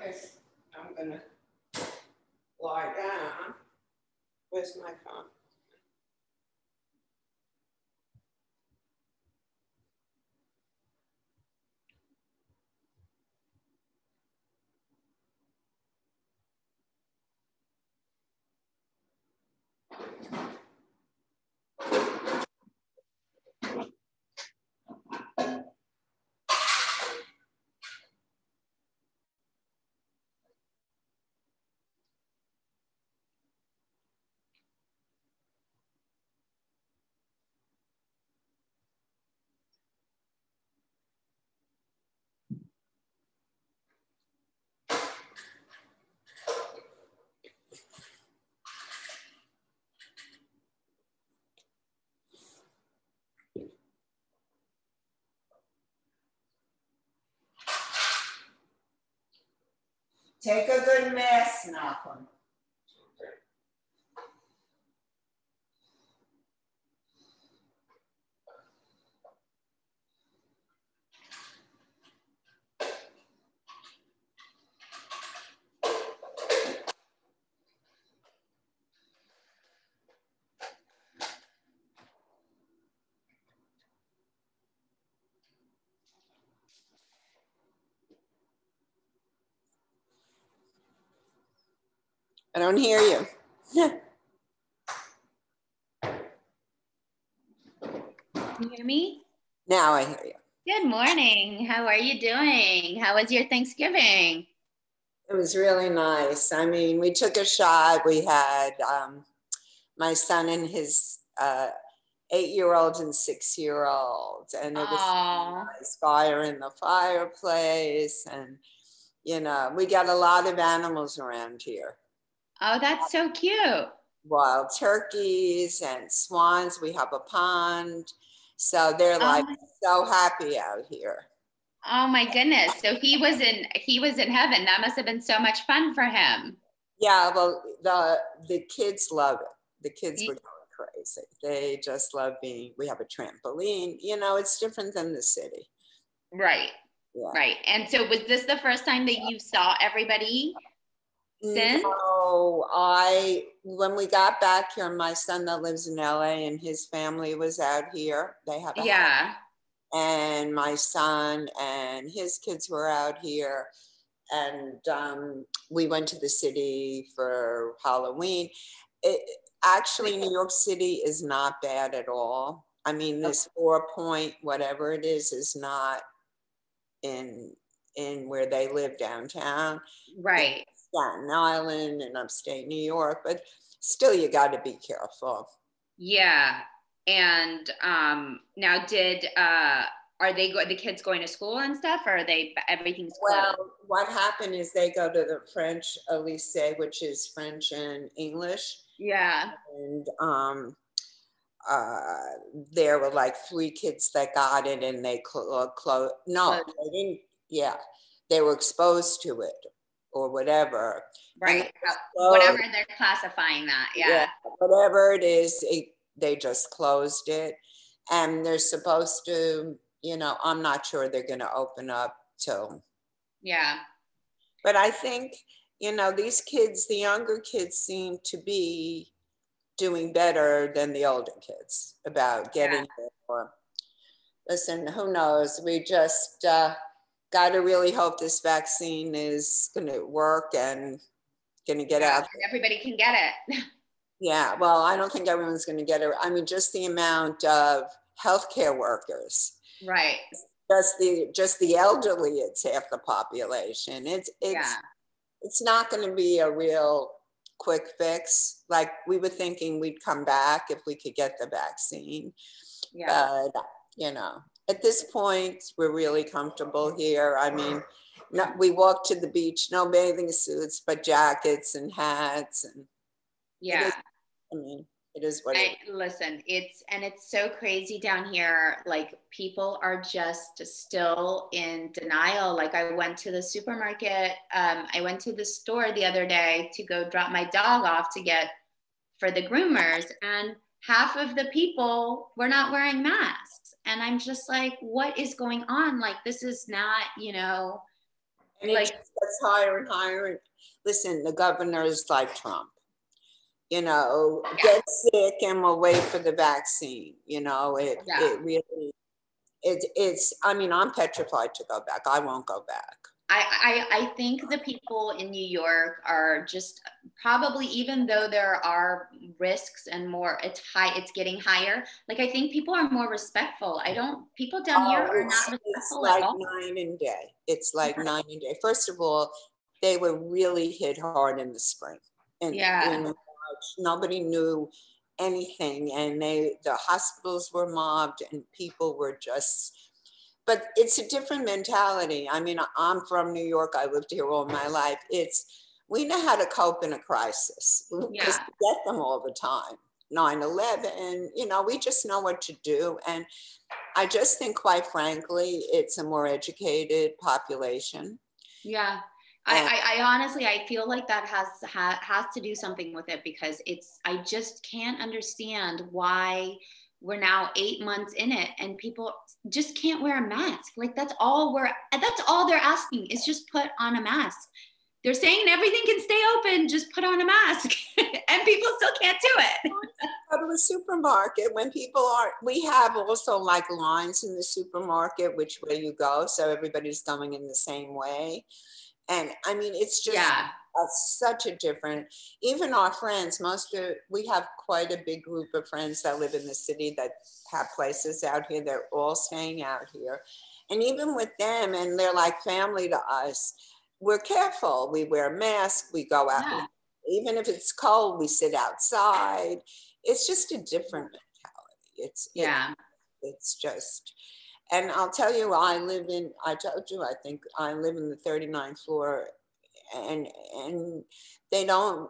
guess I'm gonna lie down. Where's my phone? Take a good mask, Malcolm. I don't hear you. Can you hear me? Now I hear you. Good morning. How are you doing? How was your Thanksgiving? It was really nice. I mean, we took a shot. We had my son and his 8-year-old and 6-year-old, and it was a nice fire in the fireplace. And, you know, we got a lot of animals around here. Oh, that's so cute. Wild turkeys and swans. We have a pond. So they're like so happy out here. Oh my goodness. So he was in heaven. That must have been so much fun for him. Yeah, well, the kids love it. The kids were going crazy. They just love being, we have a trampoline, you know, it's different than the city. Right. Yeah. Right. And so was this the first time that you saw everybody since? No, when we got back here, my son that lives in LA and his family was out here. They have a house. And my son and his kids were out here. And we went to the city for Halloween. Actually, New York City is not bad at all. I mean, this 4-point whatever it is not in where they live downtown. Right. Staten Island and upstate New York, but still you got to be careful. Yeah. And now are the kids going to school and stuff, or are everything's closed? Well, what happened is they go to the French lycée, which is French and English. Yeah. And there were like 3 kids that got it, and they closed. No, they didn't. Yeah, they were exposed to it or whatever. Right. Whatever they're classifying that. Yeah. Whatever it is, they just closed it, and they're supposed to. You know, I'm not sure they're going to open up till. Yeah. But I think, you know, these kids, the younger kids seem to be doing better than the older kids about getting it. Or, listen, who knows? We just got to really hope this vaccine is going to work and going to get out. And everybody can get it. Yeah, well, I don't think everyone's going to get it. I mean, just the amount of healthcare workers. Right. Just the elderly, it's half the population. It's not going to be a real quick fix. Like we were thinking we'd come back if we could get the vaccine. Yeah. But, you know, at this point, we're really comfortable here. I mean, we walk to the beach, no bathing suits, but jackets and hats. And yeah. It is what it is. Listen, it's so crazy down here. Like people are just still in denial. Like I went to the supermarket. I went to the store the other day to go drop my dog off for the groomers, and half of the people were not wearing masks. And I'm just like, what is going on? Like, this is not, you know, And it just gets higher and higher. And listen, the governor is like Trump. You know, get sick and we'll wait for the vaccine. You know, it really, it's, I mean, I'm petrified to go back. I won't go back. I think the people in New York are just probably, even though there are risks and more, it's getting higher. Like, I think people are more respectful. People down here are not respectful at all. It's like night and day. It's like night and day. First of all, they were really hit hard in the spring. And in March, nobody knew anything. And the hospitals were mobbed and people were just, but it's a different mentality. I mean, I'm from New York. I lived here all my life. We know how to cope in a crisis because we get them all the time. 9/11, you know, we just know what to do. And I just think, quite frankly, it's a more educated population. Yeah. I honestly, I feel like that has to do something with it, because I just can't understand why we're now 8 months in it and people just can't wear a mask. Like, that's all they're asking is just put on a mask. They're saying everything can stay open, just put on a mask. And people still can't do it. Go to a supermarket when we have also like lines in the supermarket, which way you go. So everybody's going in the same way. And I mean, it's just such a different, even our friends, we have quite a big group of friends that live in the city that have places out here. They're all staying out here. And even with them, and they're like family to us, we're careful. We wear masks, we go out. Yeah. Even if it's cold, we sit outside. It's just a different mentality. It's just, and I'll tell you, I think I live in the 39th floor, and the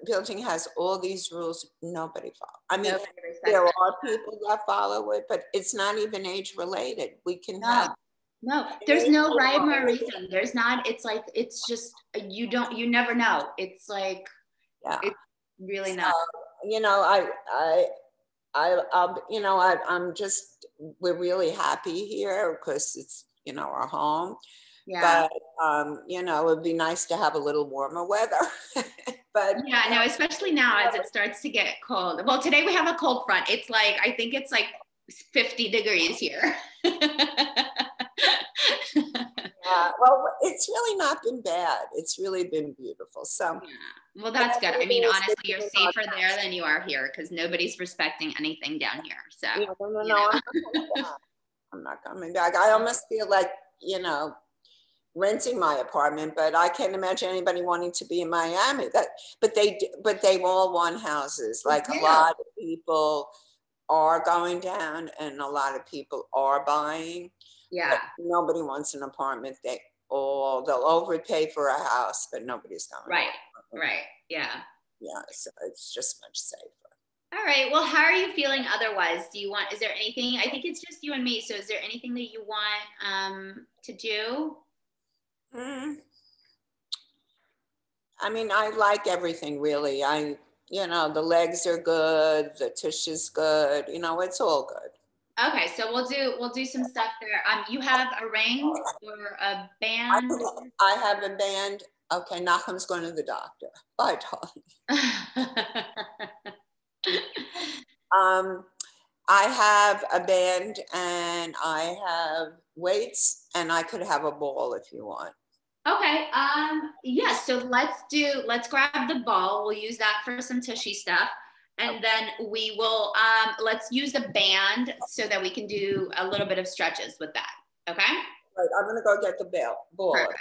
building has all these rules nobody follows. I mean, there are people that follow it, but it's not even age related. We can have. No, there's no rhyme or reason. There's not, it's just, you never know. It's like, it's really not. You know, we're really happy here because it's, you know, our home. Yeah. But, you know, it'd be nice to have a little warmer weather. But yeah, no, especially now as it starts to get cold. Well, today we have a cold front. It's like, I think it's like 50 degrees here. Well, it's really not been bad. It's really been beautiful. So, yeah. Well, that's good. I mean, honestly, you're safer there than you are here because nobody's respecting anything down here. So, no, I'm not coming back. I almost feel like, you know, renting my apartment, but I can't imagine anybody wanting to be in Miami. But they all want houses. Like a lot of people are going down, and a lot of people are buying. Yeah. But nobody wants an apartment. They'll overpay for a house, but nobody's going. Right. Yeah. Yeah. So it's just much safer. All right. Well, how are you feeling otherwise? Is there anything, I think it's just you and me. So is there anything that you want to do? I mean, I like everything really. You know, the legs are good. The tush is good. You know, it's all good. Okay, so we'll do some stuff there. You have a ring or a band? I have a band. Okay, Nachum's going to the doctor. Bye, darling. I have a band and I have weights, and I could have a ball if you want. Okay. Yeah. So let's grab the ball. We'll use that for some tushy stuff. And then we will, let's use the band so that we can do a little bit of stretches with that. Okay? Right, I'm going to go get the ball. Perfect.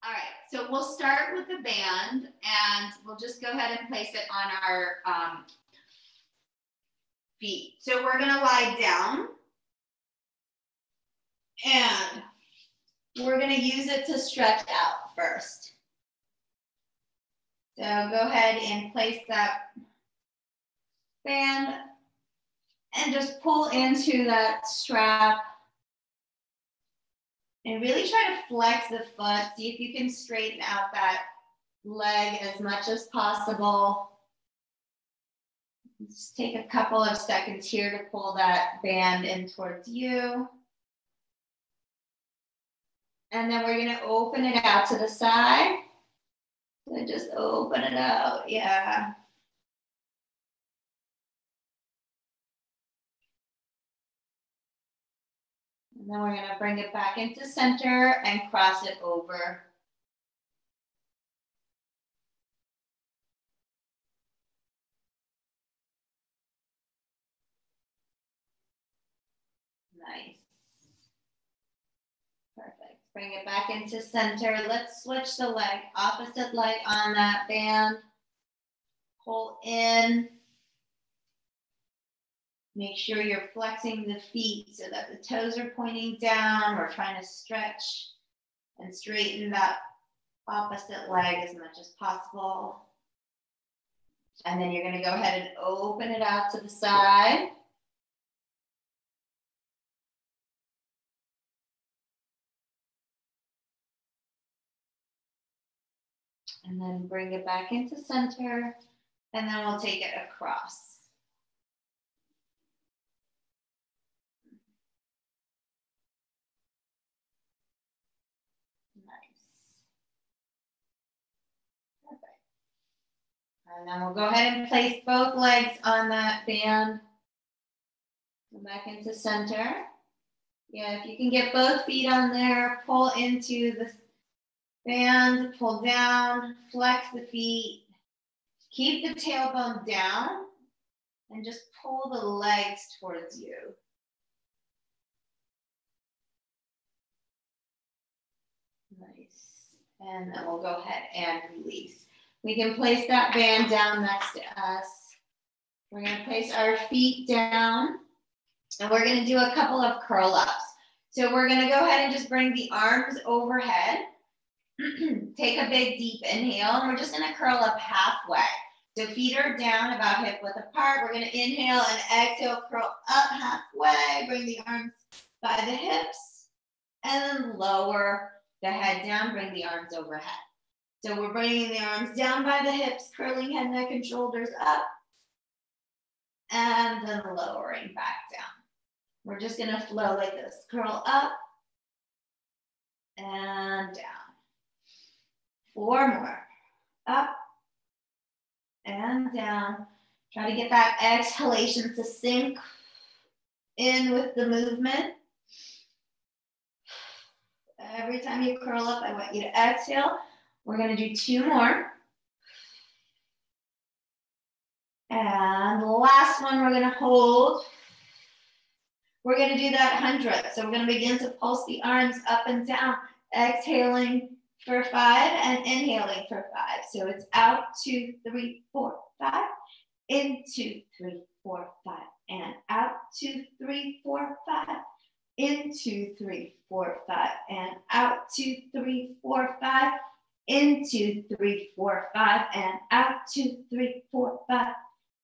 All right. So we'll start with the band and we'll just go ahead and place it on our feet. So we're gonna lie down and we're gonna use it to stretch out first. So go ahead and place that band and just pull into that strap. And really try to flex the foot. See if you can straighten out that leg as much as possible. Just take a couple of seconds here to pull that band in towards you. And then we're gonna open it out to the side. So just open it out, yeah. And then we're gonna bring it back into center and cross it over. Nice. Perfect. Bring it back into center. Let's switch the leg, opposite leg on that band. Pull in. Make sure you're flexing the feet so that the toes are pointing down. We're trying to stretch and straighten that opposite leg as much as possible. And then you're going to go ahead and open it out to the side. And then bring it back into center. And then we'll take it across. And then we'll go ahead and place both legs on that band. Go back into center. Yeah, if you can get both feet on there, pull into the band, pull down, flex the feet. Keep the tailbone down and just pull the legs towards you. Nice. And then we'll go ahead and release. We can place that band down next to us. We're going to place our feet down and we're going to do a couple of curl ups. So we're going to go ahead and just bring the arms overhead. Take a big deep inhale and we're just going to curl up halfway. So feet are down about hip width apart. We're going to inhale and exhale, curl up halfway. Bring the arms by the hips and then lower the head down. Bring the arms overhead. So we're bringing the arms down by the hips, curling head, neck, and shoulders up, and then lowering back down. We're just gonna flow like this. Curl up and down. 4 more. Up and down. Try to get that exhalation to sink in with the movement. Every time you curl up, I want you to exhale. We're going to do 2 more. And the last one we're going to hold. We're going to do that 100. So we're going to begin to pulse the arms up and down, exhaling for 5 and inhaling for 5. So it's out, 2, 3, 4, 5. In, 2, 3, 4, 5. And out, 2, 3, 4, 5. In, 2, 3, 4, 5. And out, 2, 3, 4, 5. In, 2, 3, 4, 5. And out, 2, 3, 4, 5.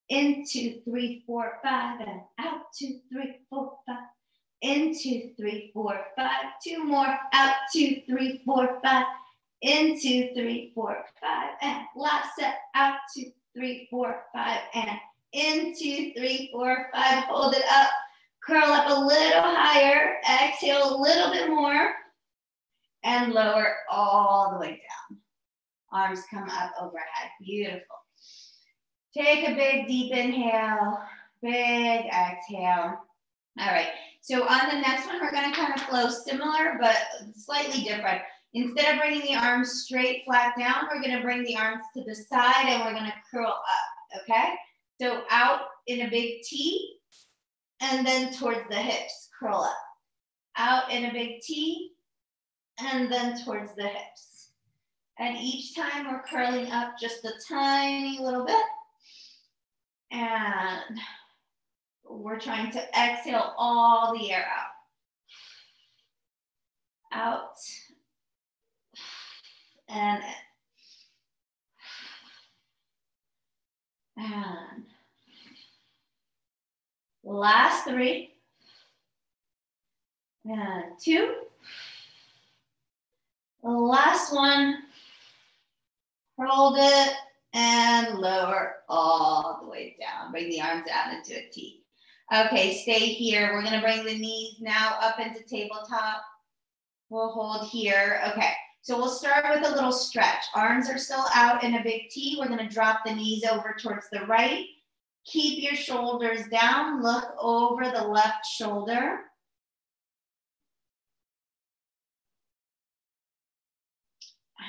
In, 2, 3, 4, 5. And out, 2, 3, 4, 5. In, 2, 3, 4, 5. 2 more. Out, 2, 3, 4, 5. In, 2, 3, 4, 5. And last set. Out, 2, 3, 4, 5. And in, 2, 3, 4, 5. Hold it up. Curl up a little higher. Exhale a little bit more. And lower all the way down. Arms come up overhead. Beautiful. Take a big deep inhale. Big exhale. All right. So on the next one, we're going to kind of flow similar, but slightly different. Instead of bringing the arms straight flat down, we're going to bring the arms to the side and we're going to curl up. Okay. So out in a big T and then towards the hips, curl up. Out in a big T and then towards the hips. And each time we're curling up just a tiny little bit. And we're trying to exhale all the air out. Out. And in. And last 3. And 2. The last one. Hold it and lower all the way down. Bring the arms out into a T. Okay, stay here. We're gonna bring the knees now up into tabletop. We'll hold here. Okay, so we'll start with a little stretch. Arms are still out in a big T. We're gonna drop the knees over towards the right. Keep your shoulders down. Look over the left shoulder.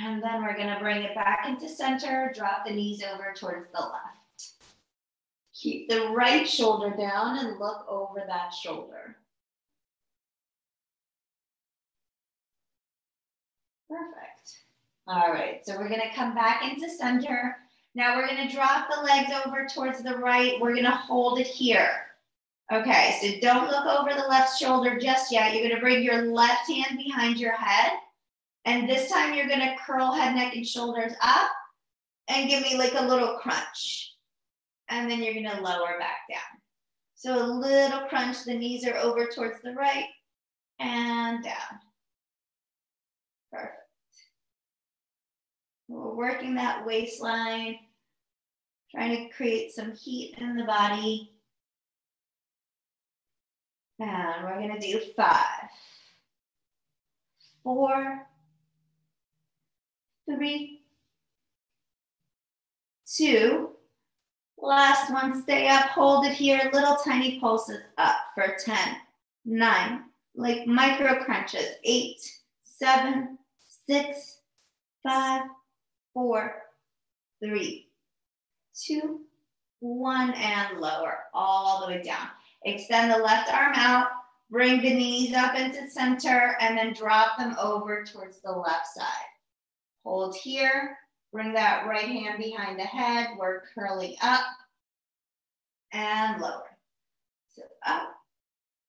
And then we're gonna bring it back into center, drop the knees over towards the left. Keep the right shoulder down and look over that shoulder. Perfect. All right, so we're gonna come back into center. Now we're gonna drop the legs over towards the right. We're gonna hold it here. Okay, so don't look over the left shoulder just yet. You're gonna bring your left hand behind your head. And this time you're gonna curl head, neck, and shoulders up and give me like a little crunch. And then you're gonna lower back down. So a little crunch, the knees are over towards the right and down. Perfect. We're working that waistline, trying to create some heat in the body. And we're gonna do 5, 4, 3, 2, last one, stay up, hold it here, little tiny pulses up for 10, 9, like micro crunches, 8, 7, 6, 5, 4, 3, 2, 1, and lower all the way down. Extend the left arm out, bring the knees up into center, and then drop them over towards the left side. Hold here, bring that right hand behind the head. We're curling up and lower. So up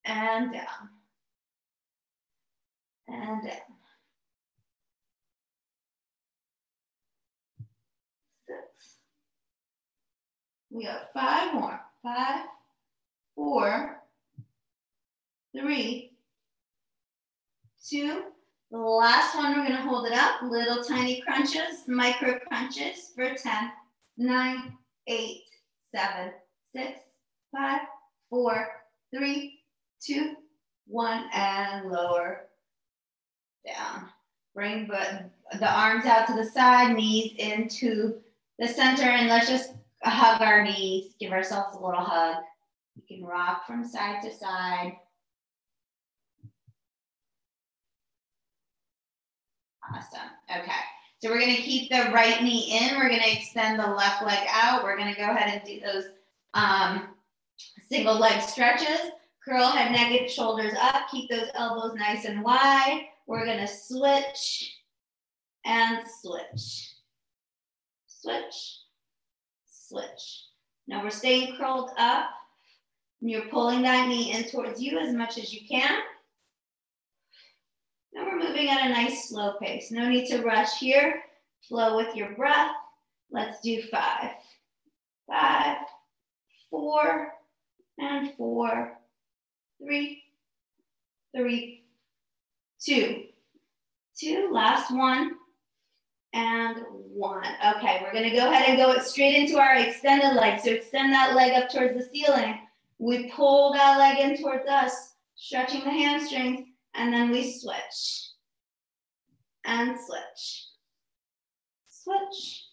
and down and down. 6. We got 5 more. 5, 4, 3, 2. The last one, we're gonna hold it up, little tiny crunches, micro crunches for 10, 9, 8, 7, 6, 5, 4, 3, 2, 1, and lower down. Bring the arms out to the side, knees into the center, and let's just hug our knees, give ourselves a little hug. You can rock from side to side. Awesome. Okay. So we're going to keep the right knee in. We're going to extend the left leg out. We're going to go ahead and do those single leg stretches. Curl head, neck, and shoulders up. Keep those elbows nice and wide. We're going to switch and switch. Switch, switch. Now we're staying curled up. And you're pulling that knee in towards you as much as you can. Now we're moving at a nice slow pace. No need to rush here. Flow with your breath. Let's do 5, 5, 4, and 4, 3, 3, 2, 2. Last one, and 1. Okay, we're gonna go ahead and go straight into our extended leg. So extend that leg up towards the ceiling. We pull that leg in towards us, stretching the hamstrings. And then we switch and switch, switch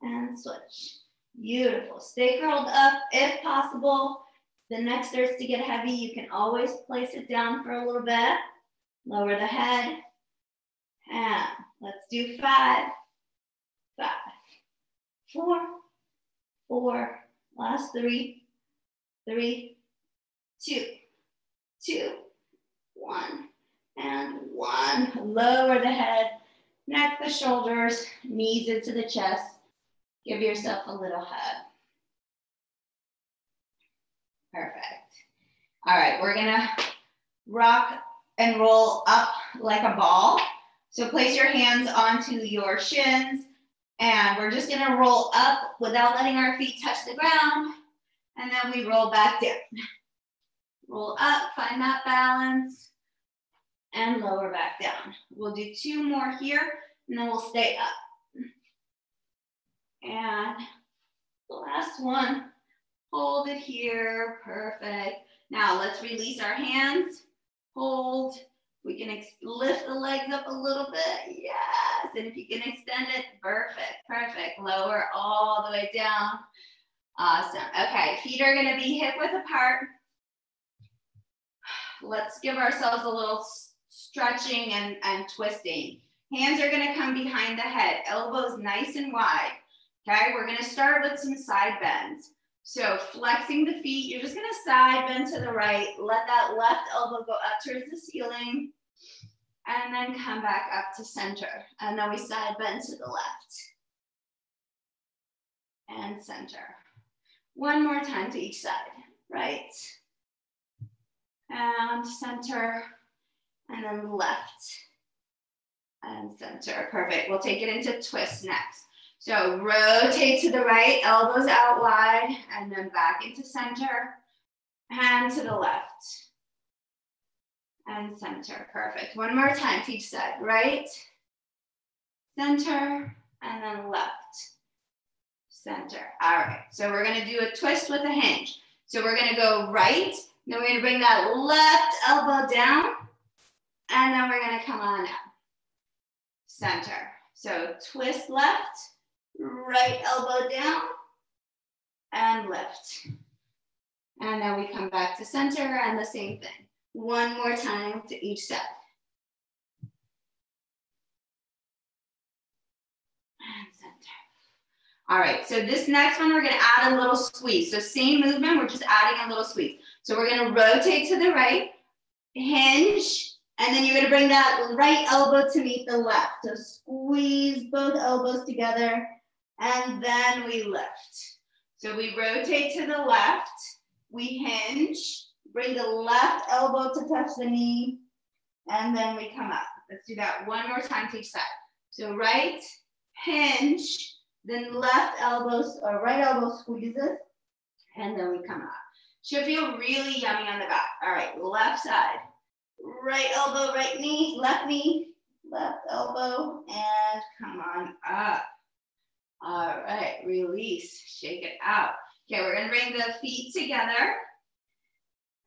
and switch. Beautiful. Stay curled up if possible. The neck starts to get heavy. You can always place it down for a little bit. Lower the head. And let's do 5, 5, 4, 4. Last 3, 3, 2, 2. 1 and 1. Lower the head, neck, the shoulders, knees into the chest. Give yourself a little hug. Perfect. All right, we're gonna rock and roll up like a ball. So place your hands onto your shins, and we're just gonna roll up without letting our feet touch the ground, and then we roll back down. Roll up, find that balance, and lower back down. We'll do 2 more here, and then we'll stay up. And the last one, hold it here, perfect. Now let's release our hands, hold. We can lift the legs up a little bit, yes. And if you can extend it, perfect, perfect. Lower all the way down, awesome. Okay, feet are gonna be hip width apart. Let's give ourselves a little stretching and twisting. Hands are gonna come behind the head, elbows nice and wide. Okay, we're gonna start with some side bends. So flexing the feet, you're just gonna side bend to the right, let that left elbow go up towards the ceiling, and then come back up to center. And then we side bend to the left. And center. One more time to each side, right? And center, and then left, and center. Perfect, we'll take it into twist next. So rotate to the right, elbows out wide, and then back into center, and to the left, and center. Perfect. One more time to each side. Right, center, and then left, center. All right, so we're gonna do a twist with a hinge. So we're gonna go right, then we're gonna bring that left elbow down, and then we're gonna come on up, center. So twist left, right elbow down, and lift. And then we come back to center and the same thing. One more time to each side. And center. All right, so this next one, we're gonna add a little squeeze. So same movement, we're just adding a little squeeze. So we're gonna rotate to the right, hinge, and then you're gonna bring that right elbow to meet the left. So squeeze both elbows together, and then we lift. So we rotate to the left, we hinge, bring the left elbow to touch the knee, and then we come up. Let's do that one more time to each side. So right, hinge, then left elbows or right elbow squeezes, and then we come up. Should feel really yummy on the back. All right, left side. Right elbow, right knee, left elbow, and come on up. All right, release, shake it out. Okay, we're gonna bring the feet together,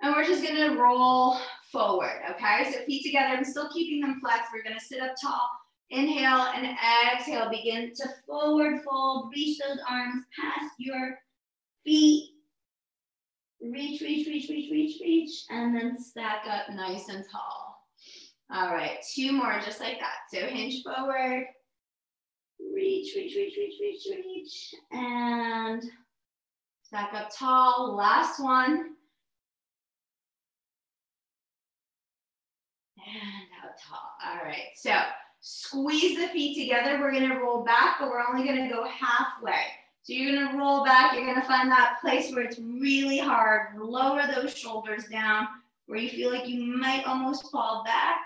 and we're just gonna roll forward, okay? So feet together, I'm still keeping them flexed. We're gonna sit up tall, inhale and exhale, begin to forward fold, reach those arms past your feet. Reach, reach, reach, reach, reach, reach, and then stack up nice and tall. All right, 2 more just like that. So hinge forward, reach, reach, reach, reach, reach, reach, and stack up tall. Last one. And out tall. All right, so squeeze the feet together. We're gonna roll back, but we're only gonna go halfway. So you're gonna roll back, you're gonna find that place where it's really hard. Lower those shoulders down, where you feel like you might almost fall back.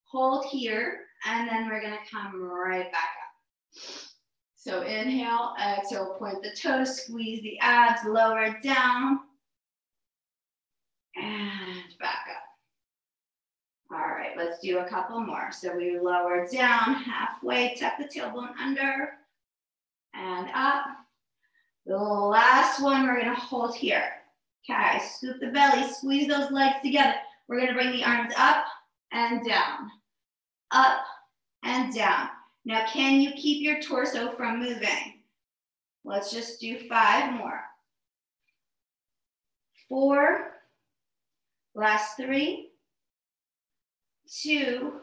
Hold here, and then we're gonna come right back up. So inhale, exhale, point the toes, squeeze the abs, lower it down, and back up. All right, let's do a couple more. So we lower down halfway, tuck the tailbone under, and up. The last one we're gonna hold here. Okay, scoop the belly, squeeze those legs together. We're gonna bring the arms up and down, up and down. Now, can you keep your torso from moving? Let's just do 5 more. 4, last 3, 2,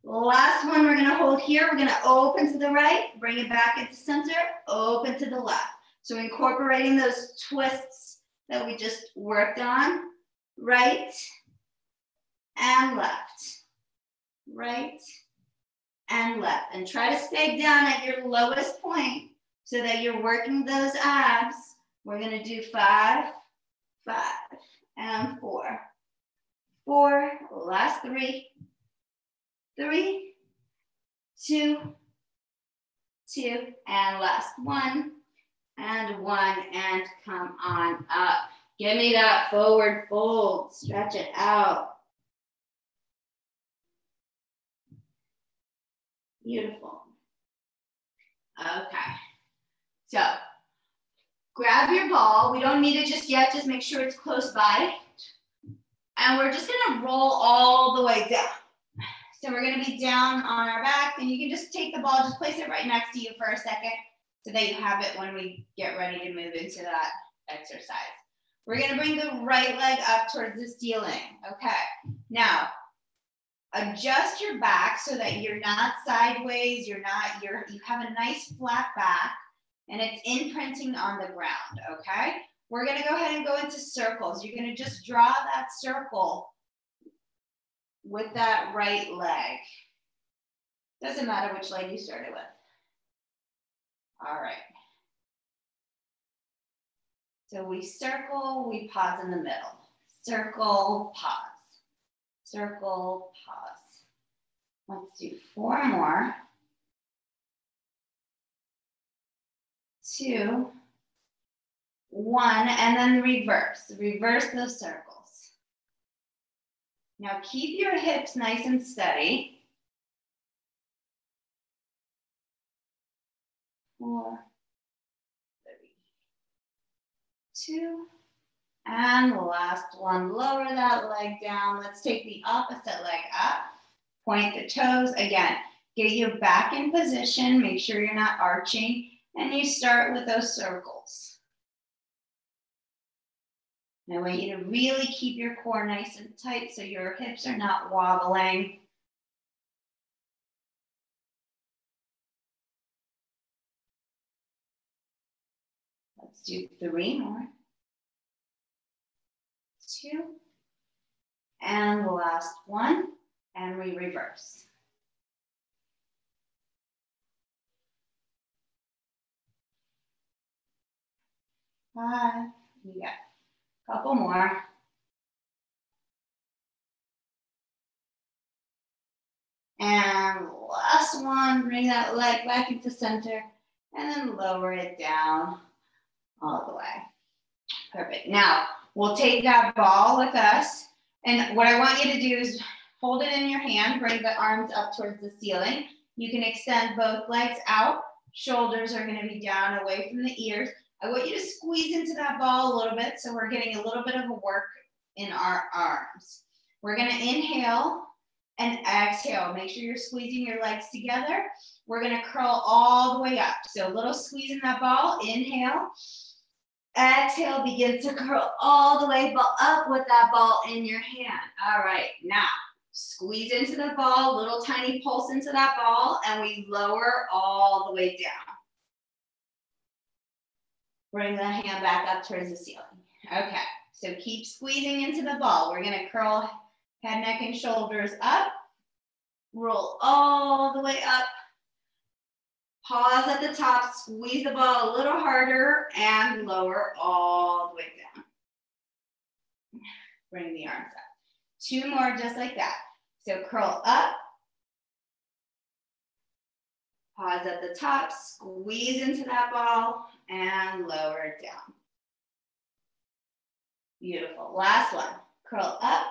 last one we're gonna hold here. We're gonna open to the right, bring it back into center, open to the left. So incorporating those twists that we just worked on, right and left, right and left. And try to stay down at your lowest point so that you're working those abs. We're gonna do 5, 5, and 4. 4, last 3, 3, 2, 2, and last 1, and 1, and come on up. Give me that forward fold, stretch it out. Beautiful. Okay, so grab your ball. We don't need it just yet, just make sure it's close by. And we're just gonna roll all the way down. So we're gonna be down on our back, and you can just take the ball, just place it right next to you for a second so that you have it when we get ready to move into that exercise. We're gonna bring the right leg up towards the ceiling, okay? Now, adjust your back so that you're not sideways, you have a nice flat back, and it's imprinting on the ground, okay? We're gonna go ahead and go into circles. You're gonna just draw that circle with that right leg. Doesn't matter which leg you started with. All right. So we circle, we pause in the middle. Circle, pause. Circle, pause. Let's do 4 more. 2, 1, and then reverse. Reverse those circles. Now keep your hips nice and steady. 4, 3, 2, and the last one. Lower that leg down. Let's take the opposite leg up. Point the toes. Again, get your back in position. Make sure you're not arching. And you start with those circles. I want you to really keep your core nice and tight so your hips are not wobbling. Let's do 3 more. 2. And the last one. And we reverse. Five. We got a couple more. And last one, bring that leg back into center and then lower it down all the way. Perfect. Now, we'll take that ball with us. And what I want you to do is hold it in your hand, bring the arms up towards the ceiling. You can extend both legs out. Shoulders are going to be down away from the ears. I want you to squeeze into that ball a little bit so we're getting a little bit of a work in our arms. We're going to inhale and exhale. Make sure you're squeezing your legs together. We're going to curl all the way up. So a little squeeze in that ball. Inhale. Exhale. Begin to curl all the way up with that ball in your hand. All right. Now, squeeze into the ball. Little tiny pulse into that ball. And we lower all the way down. Bring the hand back up towards the ceiling. Okay, so keep squeezing into the ball. We're gonna curl head, neck, and shoulders up. Roll all the way up. Pause at the top, squeeze the ball a little harder, and lower all the way down. Bring the arms up. 2 more just like that. So curl up. Pause at the top, squeeze into that ball, and lower it down. Beautiful. Last one. Curl up,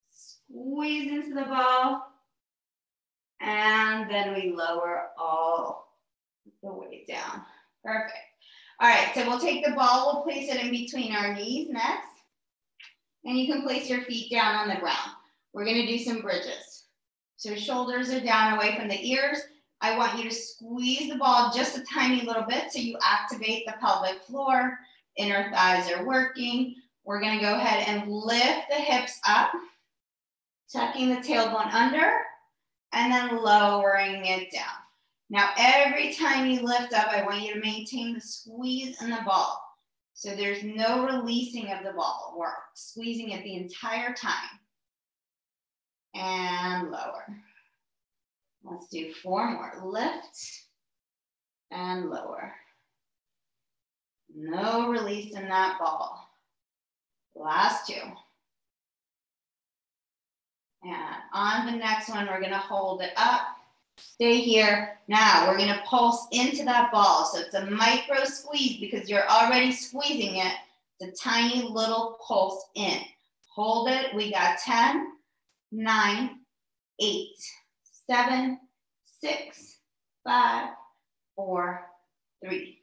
squeeze into the ball, and then we lower all the way down. Perfect. All right, so we'll take the ball, we'll place it in between our knees next, and you can place your feet down on the ground. We're gonna do some bridges. So shoulders are down away from the ears. I want you to squeeze the ball just a tiny little bit so you activate the pelvic floor. Inner thighs are working. We're gonna go ahead and lift the hips up, tucking the tailbone under, and then lowering it down. Now, every time you lift up, I want you to maintain the squeeze in the ball. So there's no releasing of the ball. We're squeezing it the entire time. And lower. Let's do 4 more. Lift and lower. No release in that ball. Last 2. And on the next one, we're gonna hold it up. Stay here. Now we're gonna pulse into that ball. So it's a micro squeeze because you're already squeezing it. It's a tiny little pulse in. Hold it. We got 10, 9, 8, 7, 6, 5, 4, 3,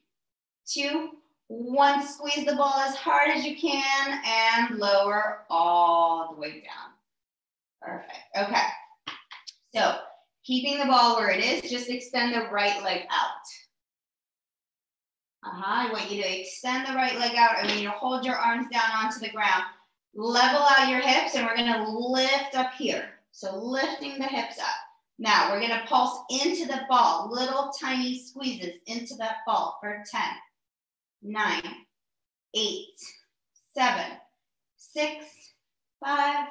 2, 1. Squeeze the ball as hard as you can and lower all the way down. Perfect. Okay. So keeping the ball where it is, just extend the right leg out. I want you to extend the right leg out. I want you to hold your arms down onto the ground. Level out your hips, and we're going to lift up here. So lifting the hips up. Now we're going to pulse into the ball. Little tiny squeezes into that ball for 10, 9, 8, 7, 6, 5,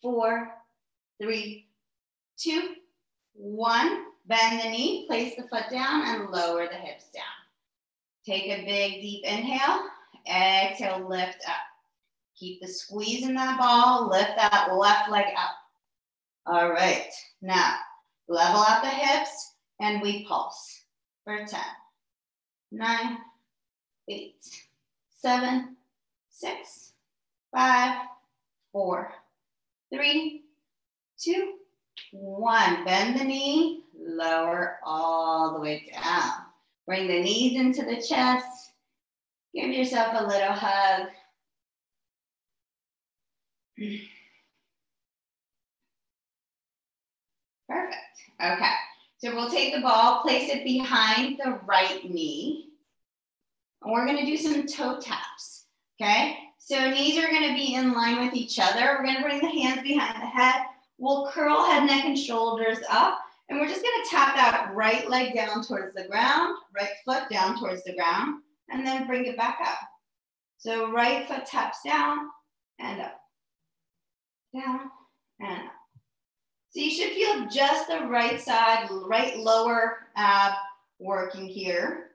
4, 3, 2, 1. Bend the knee, place the foot down, and lower the hips down. Take a big, deep inhale. Exhale, lift up. Keep the squeeze in that ball. Lift that left leg up. All right. Now, level out the hips, and we pulse for 10, 9, 8, 7, 6, 5, 4, 3, 2, 1. Bend the knee, lower all the way down. Bring the knees into the chest. Give yourself a little hug. Perfect. Okay. So we'll take the ball, place it behind the right knee. And we're going to do some toe taps. Okay. So knees are going to be in line with each other. We're going to bring the hands behind the head. We'll curl head, neck, and shoulders up. And we're just going to tap that right leg down towards the ground, right foot down towards the ground, and then bring it back up. So right foot taps down and up, down and up. So you should feel just the right side, right lower ab working here.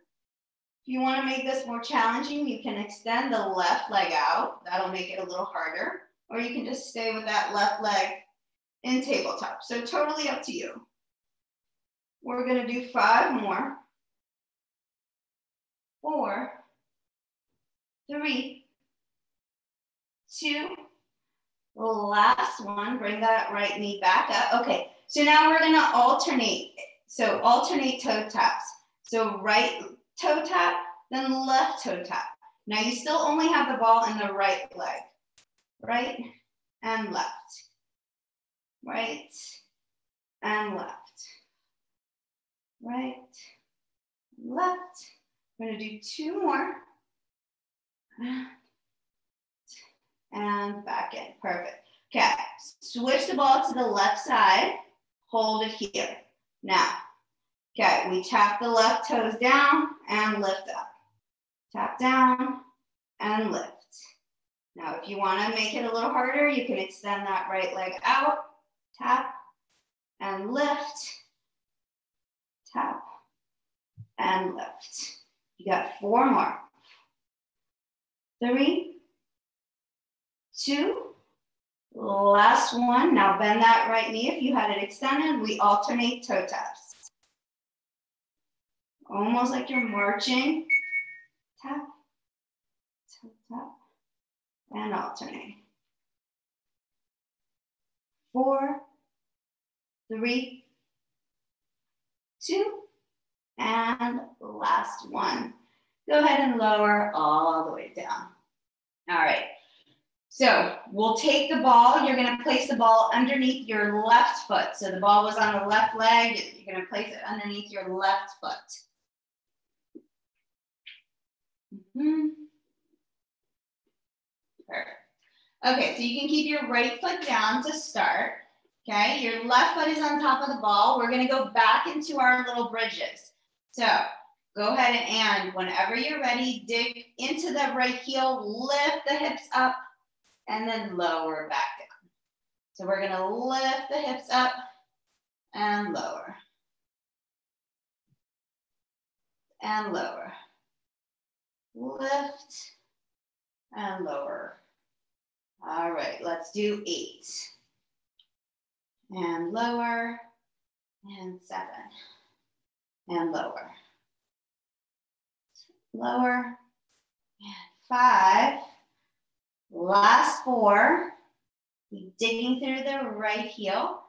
If you want to make this more challenging, you can extend the left leg out. That'll make it a little harder. Or you can just stay with that left leg in tabletop. So totally up to you. We're going to do 5 more. 4, 3, 2, last one. Bring that right knee back up. Okay, so now we're going to alternate. So alternate toe taps. So right toe tap, then left toe tap. Now you still only have the ball in the right leg. Right and left. Right and left. Right, left. We're going to do 2 more. And back in. Perfect. Okay, switch the ball to the left side. Hold it here. Now, okay, we tap the left toes down and lift up. Tap down and lift. Now, if you want to make it a little harder, you can extend that right leg out. Tap and lift. Tap and lift. You got 4 more. 3, 2, last one. Now bend that right knee. If you had it extended, we alternate toe taps. Almost like you're marching. Tap, tap, tap, and alternate. 4, 3, 2, and last one. Go ahead and lower all the way down. All right. So we'll take the ball. You're going to place the ball underneath your left foot. So the ball was on the left leg. You're going to place it underneath your left foot. Perfect. Okay, so you can keep your right foot down to start. Okay, your left foot is on top of the ball. We're going to go back into our little bridges. So go ahead and whenever you're ready, dig into the right heel, lift the hips up, and then lower back down. So we're going to lift the hips up and lower. And lower. Lift and lower. All right, let's do 8. And lower, and 7. And lower. Lower, and 5. Last 4. Keep digging through the right heel.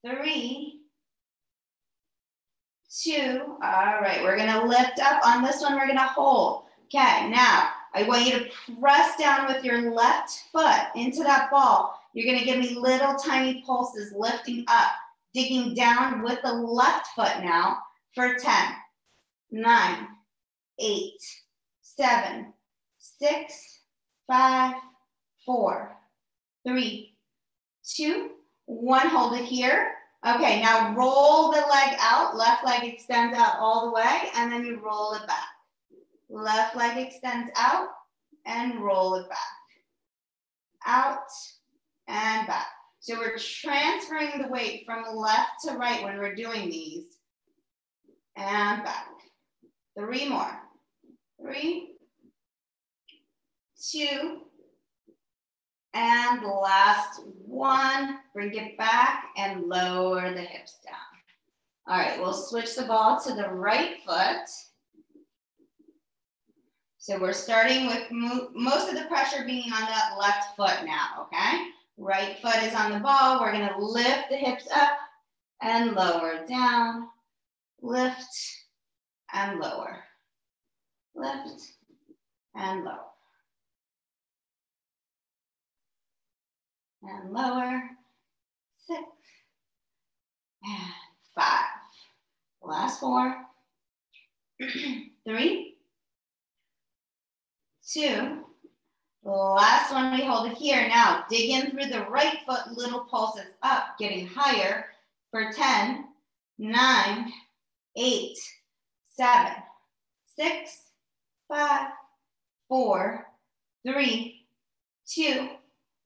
3, 2. All right, we're gonna lift up. On this one, we're gonna hold. Okay, now I want you to press down with your left foot into that ball. You're gonna give me little tiny pulses lifting up, digging down with the left foot now for 10, 9, 8, 7, 6, 5, 4, 3, 2, 1. Hold it here. Okay, now roll the leg out. Left leg extends out all the way, and then you roll it back. Left leg extends out and roll it back. Out and back. So we're transferring the weight from left to right when we're doing these. And back. 3 more. 3, 2, and last 1. Bring it back and lower the hips down. All right, we'll switch the ball to the right foot. So we're starting with most of the pressure being on that left foot now, okay? Right foot is on the ball. We're gonna lift the hips up and lower down. Lift and lower. Lift and lower. And lower. 6 and 5. Last 4. 3, 2. Last one, we hold it here. Now, dig in through the right foot, little pulses up, getting higher for 10, 9, 8, 7, 6, 5, 4, 3, 2,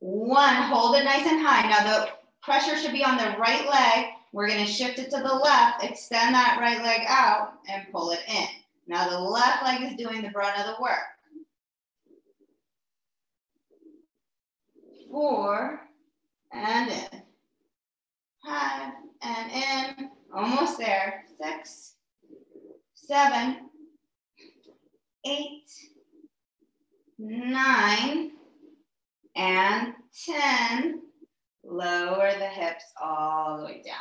1. Hold it nice and high. Now, the pressure should be on the right leg. We're going to shift it to the left, extend that right leg out, and pull it in. Now, the left leg is doing the brunt of the work. 4 and in. 5 and in. Almost there. 6, 7, 8, 9, and 10. Lower the hips all the way down.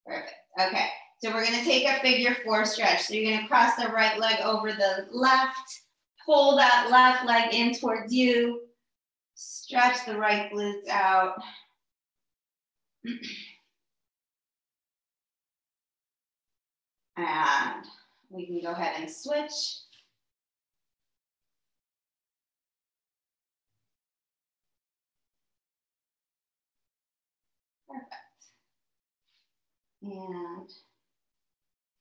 Perfect. Okay, so we're going to take a figure 4 stretch. So you're going to cross the right leg over the left, pull that left leg in towards you, stretch the right glutes out. And we can go ahead and switch. Perfect. And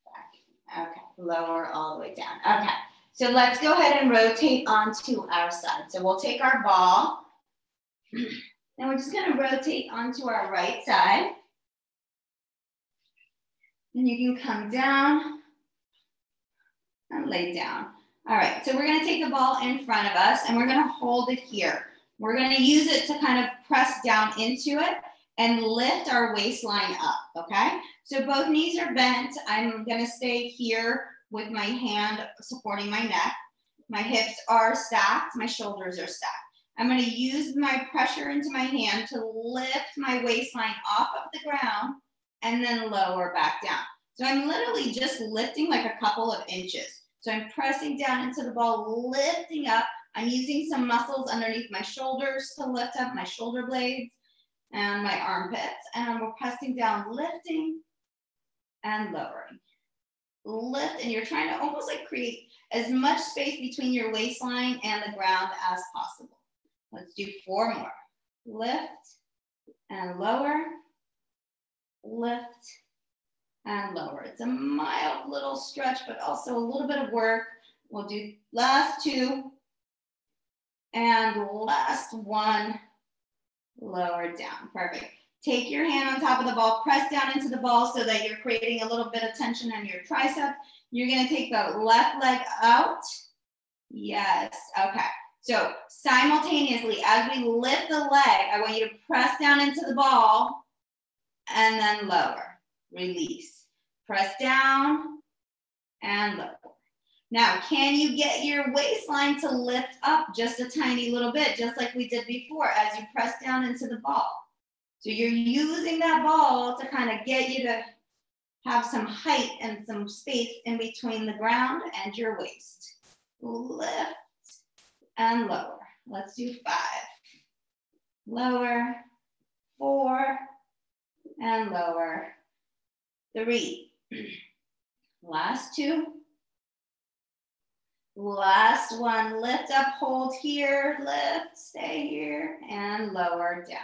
back. Okay, lower all the way down. Okay, so let's go ahead and rotate onto our side. So we'll take our ball, and we're just gonna rotate onto our right side. And you can come down and lay down. All right, so we're gonna take the ball in front of us and we're gonna hold it here. We're gonna use it to kind of press down into it and lift our waistline up, okay? So both knees are bent. I'm gonna stay here with my hand supporting my neck. My hips are stacked, my shoulders are stacked. I'm gonna use my pressure into my hand to lift my waistline off of the ground and then lower back down. So I'm literally just lifting like a couple of inches. So I'm pressing down into the ball, lifting up. I'm using some muscles underneath my shoulders to lift up my shoulder blades and my armpits. And we're pressing down, lifting and lowering. Lift, and you're trying to almost like create as much space between your waistline and the ground as possible. Let's do 4 more. Lift and lower, lift and lower. It's a mild little stretch, but also a little bit of work. We'll do last 2 and last 1, lower down. Perfect. Take your hand on top of the ball, press down into the ball so that you're creating a little bit of tension on your tricep. You're gonna take the left leg out. Yes, okay. So simultaneously, as we lift the leg, I want you to press down into the ball and then lower, release. Press down and lower. Now, can you get your waistline to lift up just a tiny little bit, just like we did before as you press down into the ball? So you're using that ball to kind of get you to have some height and some space in between the ground and your waist. Lift and lower. Let's do 5. Lower, 4, and lower. 3. Last 2. Last one, lift up, hold here, lift, stay here, and lower down.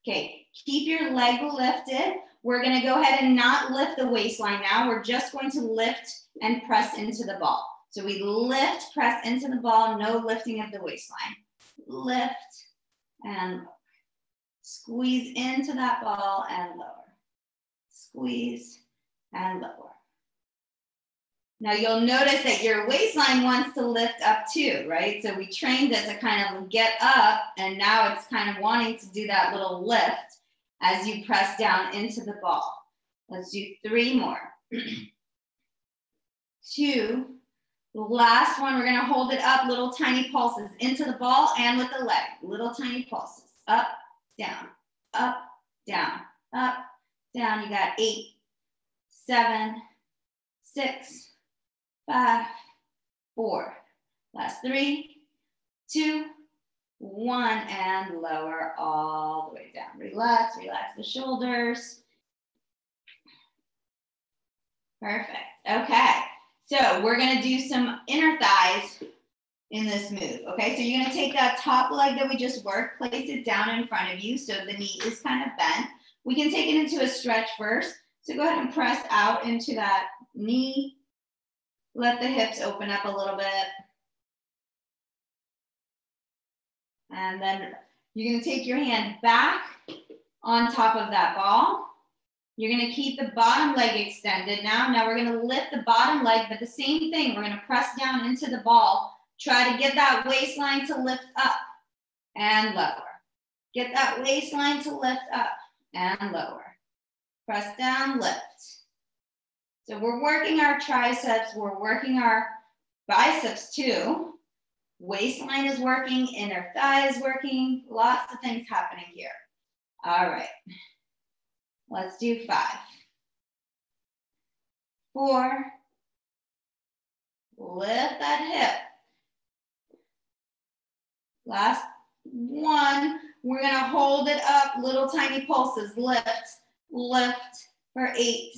Okay, keep your leg lifted. We're gonna go ahead and not lift the waistline now. We're just going to lift and press into the ball. So we lift, press into the ball, no lifting of the waistline. Lift and lower. Squeeze into that ball and lower. Squeeze and lower. Now you'll notice that your waistline wants to lift up too, right? So we trained it to kind of get up, and now it's kind of wanting to do that little lift as you press down into the ball. Let's do 3 more. 2. The last one, we're gonna hold it up, little tiny pulses into the ball and with the leg. Little tiny pulses, up, down, up, down, up, down. You got 8, 7, 6, 5, 4. Last 3, 2, 1, and lower all the way down. Relax, relax the shoulders. Perfect. Okay. So we're going to do some inner thighs in this move. Okay. So you're going to take that top leg that we just worked, place it down in front of you so the knee is kind of bent. We can take it into a stretch first. So go ahead and press out into that knee. Let the hips open up a little bit. And then you're going to take your hand back on top of that ball. You're going to keep the bottom leg extended now. Now we're going to lift the bottom leg, but the same thing. We're going to press down into the ball. Try to get that waistline to lift up and lower. Get that waistline to lift up and lower. Press down, lift. So we're working our triceps. We're working our biceps too. Waistline is working, inner thigh is working. Lots of things happening here. All right. Let's do 5, 4, lift that hip. Last 1, we're gonna hold it up, little tiny pulses, lift, lift for 8,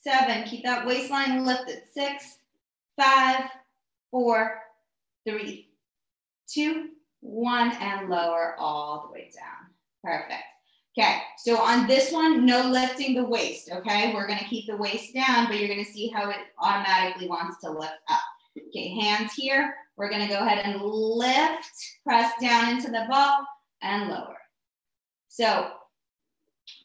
7, keep that waistline lifted, 6, 5, 4, 3, 2, 1, and lower all the way down. Perfect. Okay, so on this one, no lifting the waist, okay? We're gonna keep the waist down, but you're gonna see how it automatically wants to lift up. Okay, hands here. We're gonna go ahead and lift, press down into the ball and lower. So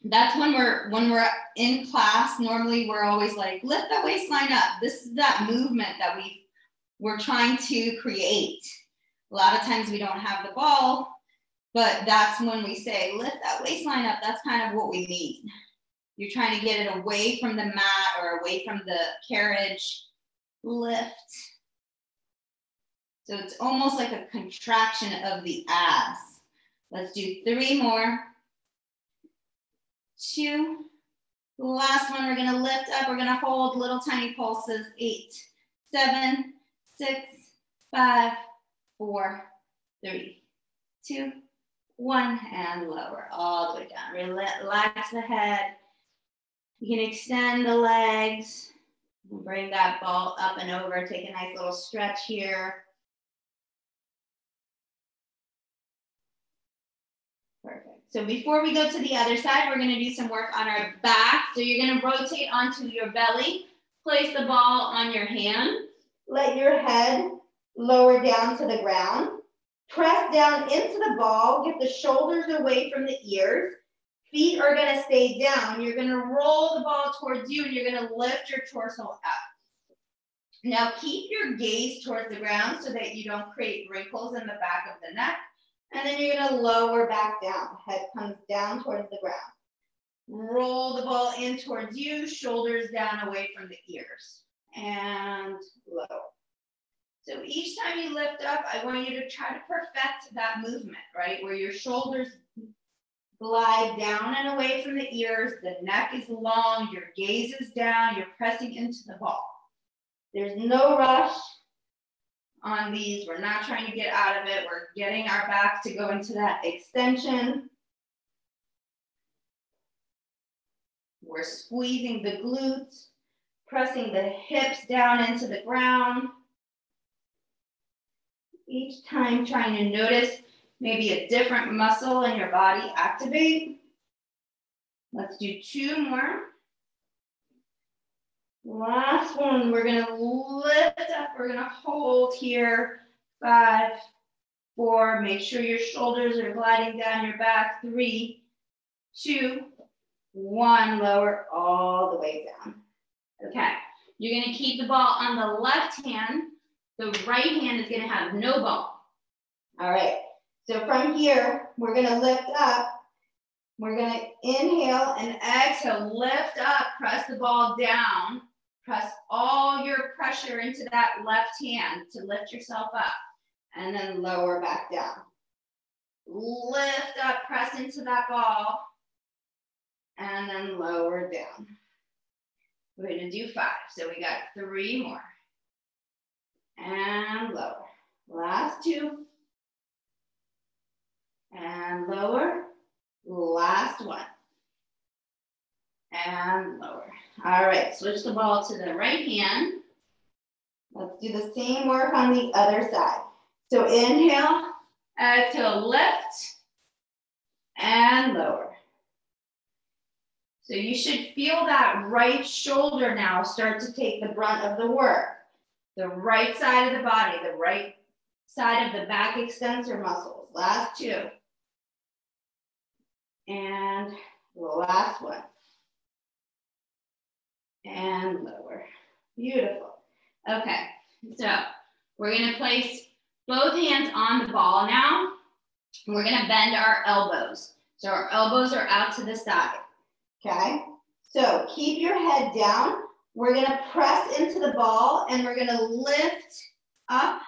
that's when we're in class. Normally we're always like, lift that waistline up. This is that movement that we're trying to create. A lot of times we don't have the ball, but that's when we say, lift that waistline up. That's kind of what we mean. You're trying to get it away from the mat or away from the carriage. Lift. So it's almost like a contraction of the abs. Let's do 3 more. 2. The last one, we're gonna lift up. We're gonna hold little tiny pulses. 8, 7, 6, 5, 4, 3, 2, 1, and lower all the way down. Relax the head. You can extend the legs. Bring that ball up and over. Take a nice little stretch here. Perfect. So before we go to the other side, we're going to do some work on our back. So you're going to rotate onto your belly. Place the ball on your hand. Let your head lower down to the ground. Press down into the ball. Get the shoulders away from the ears. Feet are gonna stay down. You're gonna roll the ball towards you and you're gonna lift your torso up. Now keep your gaze towards the ground so that you don't create wrinkles in the back of the neck. And then you're gonna lower back down. Head comes down towards the ground. Roll the ball in towards you, shoulders down away from the ears. And low. So each time you lift up, I want you to try to perfect that movement, right? Where your shoulders glide down and away from the ears, the neck is long, your gaze is down, you're pressing into the ball. There's no rush on these. We're not trying to get out of it. We're getting our back to go into that extension. We're squeezing the glutes, pressing the hips down into the ground. Each time trying to notice maybe a different muscle in your body activate. Let's do 2 more. Last one, we're gonna lift up, we're gonna hold here. 5, 4, make sure your shoulders are gliding down your back. 3, 2, 1, lower all the way down. Okay, you're gonna keep the ball on the left hand. The right hand is gonna have no ball. All right, so from here, we're gonna lift up. We're gonna inhale and exhale, lift up, press the ball down. Press all your pressure into that left hand to lift yourself up. And then lower back down. Lift up, press into that ball. And then lower down. We're gonna do 5. So we got 3 more. And lower. Last 2. And lower. Last 1. And lower. All right, switch the ball to the right hand. Let's do the same work on the other side. So inhale, exhale, lift, and lower. So you should feel that right shoulder now start to take the brunt of the work. The right side of the body, the right side of the back extensor muscles. Last 2. And the last 1. And lower. Beautiful. Okay, so we're gonna place both hands on the ball now. We're gonna bend our elbows. So our elbows are out to the side, okay? So keep your head down. We're gonna press into the ball and we're gonna lift up,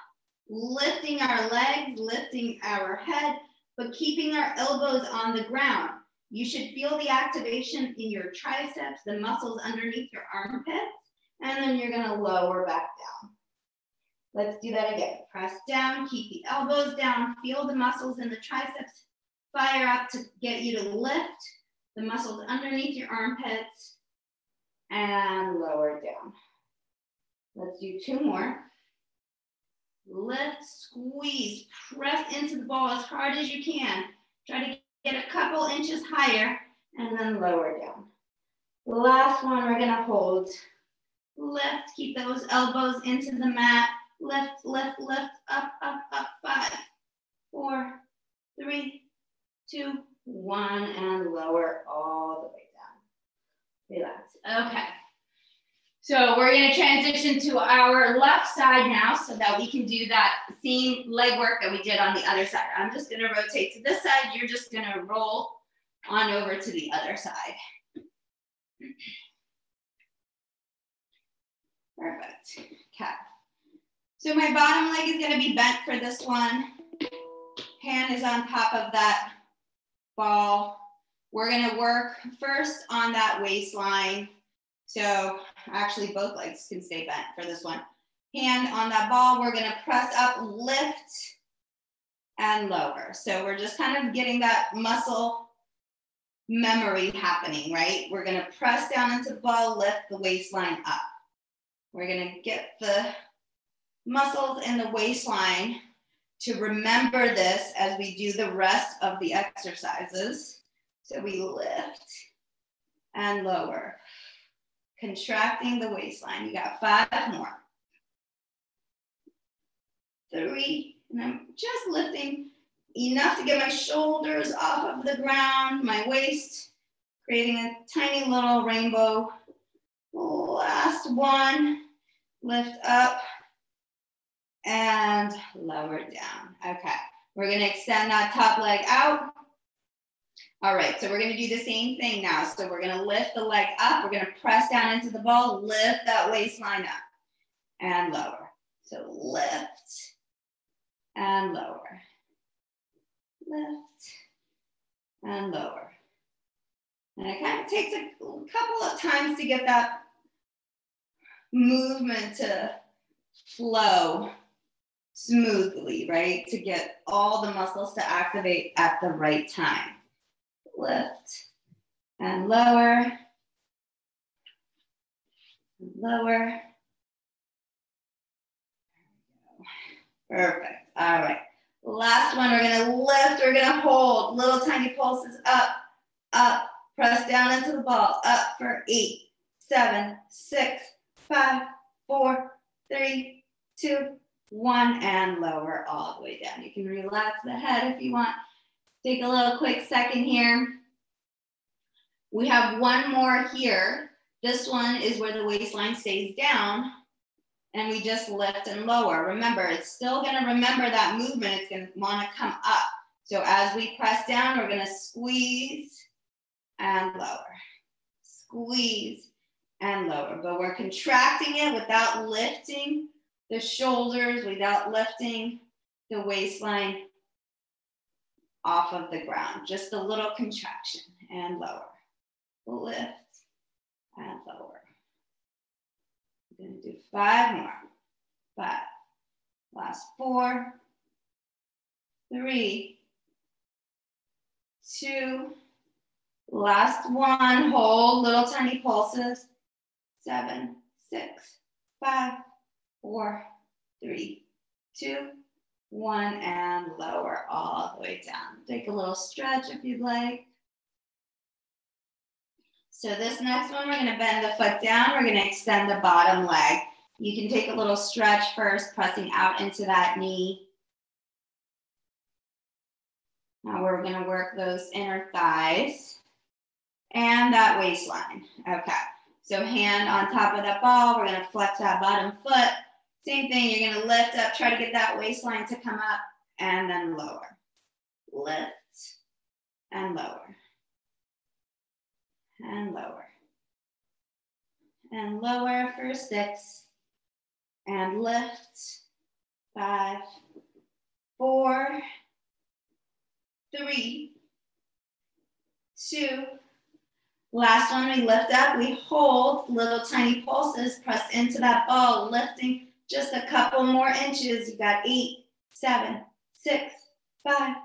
lifting our legs, lifting our head, but keeping our elbows on the ground. You should feel the activation in your triceps, the muscles underneath your armpits, and then you're gonna lower back down. Let's do that again. Press down, keep the elbows down, feel the muscles in the triceps fire up to get you to lift the muscles underneath your armpits and lower down. Let's do 2 more. Lift, squeeze, press into the ball as hard as you can. Try to get a couple inches higher and then lower down. The last one, we're gonna hold. Lift, keep those elbows into the mat. Lift, lift, lift, up, up, up. 5, 4, 3, 2, 1, and lower all the way down. Relax. Okay. So we're gonna transition to our left side now so that we can do that same leg work that we did on the other side. I'm just gonna rotate to this side. You're just gonna roll on over to the other side. Perfect. Okay. So my bottom leg is gonna be bent for this one. Hand is on top of that ball. We're gonna work first on that waistline. So actually both legs can stay bent for this one. Hand on that ball, we're gonna press up, lift, and lower. So we're just kind of getting that muscle memory happening, right? We're gonna press down into the ball, lift the waistline up. We're gonna get the muscles in the waistline to remember this as we do the rest of the exercises. So we lift and lower. Contracting the waistline. You got 5 more. 3, and I'm just lifting enough to get my shoulders off of the ground, my waist creating a tiny little rainbow. Last one, lift up and lower down. Okay, we're gonna extend that top leg out. All right, so we're gonna do the same thing now. So we're gonna lift the leg up, we're gonna press down into the ball, lift that waistline up and lower. So lift and lower, lift and lower. And it kind of takes a couple of times to get that movement to flow smoothly, right? To get all the muscles to activate at the right time. Lift and lower, lower. Perfect. All right. Last one, we're gonna lift, we're gonna hold. Little tiny pulses up, up. Press down into the ball. Up for 8, 7, 6, 5, 4, 3, 2, 1, and lower all the way down. You can relax the head if you want. Take a little quick second here. We have one more here. This one is where the waistline stays down and we just lift and lower. Remember, it's still gonna remember that movement. It's gonna wanna come up. So as we press down, we're gonna squeeze and lower, squeeze and lower. But we're contracting it without lifting the shoulders, without lifting the waistline off of the ground. Just a little contraction and lower. Lift and lower. We're gonna do 5 more. 5, last 4, 3, 2, last one, hold little tiny pulses. 7, 6, 5, 4, 3, 2, 1, and lower all the way down. Take a little stretch if you'd like. So this next one, we're gonna bend the foot down. We're gonna extend the bottom leg. You can take a little stretch first, pressing out into that knee. Now we're gonna work those inner thighs and that waistline. Okay, so hand on top of that ball. We're gonna flex that bottom foot. Same thing, you're gonna lift up, try to get that waistline to come up and then lower. Lift and lower. And lower. And lower for 6. And lift. 5, 4, 3, 2. Last one, we lift up, we hold, little tiny pulses, press into that ball, lifting just a couple more inches. You got 8, 7, 6, 5,